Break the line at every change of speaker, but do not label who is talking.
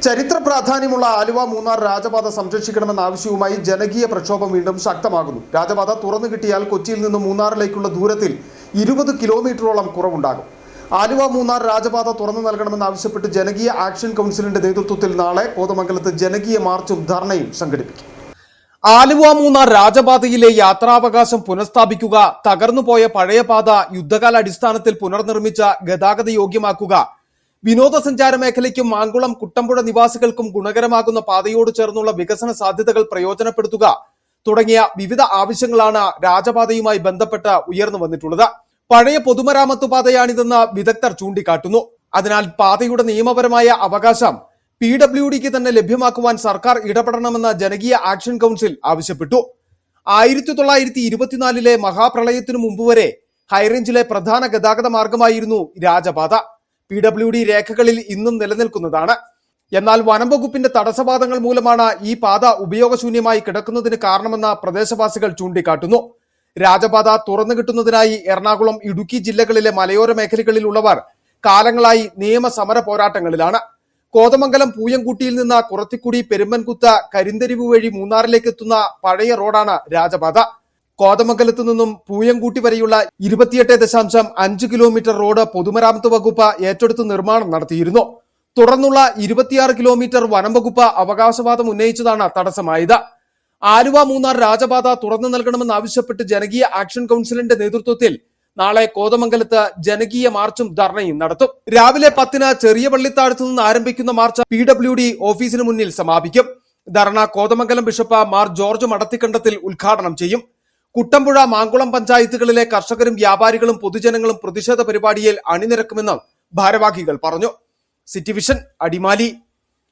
ചരിത്ര പ്രാധാന്യമുള്ള ആലുവ മൂന്നാർ രാജപാത സംരക്ഷിക്കണമെന്ന ആവശ്യവുമായി ജനകീയ പ്രക്ഷോഭം വീണ്ടും ശക്തമാകുന്നു. രാജപാത തുറന്നു കിട്ടിയാൽ കൊച്ചിയിൽ നിന്ന് മൂന്നാറിലേക്കുള്ള ദൂരത്തിൽ 20 കിലോമീറ്ററോളം കുറവുണ്ടാകും. ആലുവ മൂന്നാർ രാജപാത തുറന്നു നൽകണമെന്നാവശ്യപ്പെട്ട് ജനകീയ ആക്ഷൻ കൗൺസിലിന്റെ നേതൃത്വത്തിൽ നാളെ കോതമംഗലത്ത് ജനകീയ മാർച്ചും ധർണയും സംഘടിപ്പിക്കും. ആലുവ മൂന്നാർ രാജപാതയിലെ യാത്രാവകാശം പുനഃസ്ഥാപിക്കുക, തകർന്നുപോയ പഴയ പാത യുദ്ധകാലാടിസ്ഥാനത്തിൽ പുനർനിർമ്മിച്ച ഗതാഗത യോഗ്യമാക്കുക, വിനോദസഞ്ചാര മേഖലയ്ക്കും മാങ്കുളം കുട്ടമ്പുഴ നിവാസികൾക്കും ഗുണകരമാകുന്ന പാതയോട് ചേർന്നുള്ള വികസന സാധ്യതകൾ പ്രയോജനപ്പെടുത്തുക തുടങ്ങിയ വിവിധ ആവശ്യങ്ങളാണ് രാജപാതയുമായി ബന്ധപ്പെട്ട് ഉയർന്നു വന്നിട്ടുള്ളത്. പഴയ പൊതുമരാമത്ത് പാതയാണിതെന്ന് വിദഗ്ധർ ചൂണ്ടിക്കാട്ടുന്നു. അതിനാൽ പാതയുടെ നിയമപരമായ അവകാശം PWDക്ക് തന്നെ ലഭ്യമാക്കുവാൻ സർക്കാർ ഇടപെടണമെന്ന് ജനകീയ ആക്ഷൻ കൗൺസിൽ ആവശ്യപ്പെട്ടു. 1924 മഹാപ്രളയത്തിനു മുമ്പ് വരെ ഹൈറേഞ്ചിലെ പ്രധാന ഗതാഗത മാർഗമായിരുന്നു രാജപാത. PWD രേഖകളിൽ ഇന്നും നിലനിൽക്കുന്നതാണ്. എന്നാൽ വനം വകുപ്പിന്റെ തടസ്സവാദങ്ങൾ മൂലമാണ് ഈ പാത ഉപയോഗശൂന്യമായി കിടക്കുന്നതിന് കാരണമെന്ന് പ്രദേശവാസികൾ ചൂണ്ടിക്കാട്ടുന്നു. രാജപാത തുറന്നു കിട്ടുന്നതിനായി എറണാകുളം, ഇടുക്കി ജില്ലകളിലെ മലയോര മേഖലകളിലുള്ളവർ കാലങ്ങളായി നിയമസമര പോരാട്ടങ്ങളിലാണ്. കോതമംഗലം പൂയംകുട്ടിയിൽ നിന്ന് കുറത്തിക്കുടി, പെരുമ്പൻകുത്ത്, കരിന്തരിവ് വഴി മൂന്നാറിലേക്ക് എത്തുന്ന പഴയ റോഡാണ് രാജപാത. കോതമംഗലത്ത് നിന്നും പൂയംകുട്ടി വരെയുള്ള 28.5 കിലോമീറ്റർ റോഡ് പൊതുമരാമത്ത് വകുപ്പ് ഏറ്റെടുത്ത് നിർമ്മാണം നടത്തിയിരുന്നു. തുടർന്നുള്ള 26 കിലോമീറ്റർ വനം വകുപ്പ് അവകാശവാദം ഉന്നയിച്ചതാണ് തടസ്സമായത്. ആലുവ മൂന്നാർ രാജപാത തുറന്നു നൽകണമെന്നാവശ്യപ്പെട്ട് ജനകീയ ആക്ഷൻ കൗൺസിലിന്റെ നേതൃത്വത്തിൽ നാളെ കോതമംഗലത്ത് ജനകീയ മാർച്ചും ധർണയും നടത്തും. രാവിലെ 10-ന് ചെറിയ പള്ളിത്താഴത്തു നിന്ന് ആരംഭിക്കുന്ന മാർച്ച് PWD ഓഫീസിന് മുന്നിൽ സമാപിക്കും. ധർണ കോതമംഗലം ബിഷപ്പ് മാർ ജോർജ് മടത്തിക്കണ്ടത്തിൽ ഉദ്ഘാടനം ചെയ്യും. കുട്ടമ്പുഴ, മാങ്കുളം പഞ്ചായത്തുകളിലെ കർഷകരും വ്യാപാരികളും പൊതുജനങ്ങളും പ്രതിഷേധ പരിപാടിയിൽ അണിനിരക്കുമെന്ന് ഭാരവാഹികൾ പറഞ്ഞു. City vision, Adimali.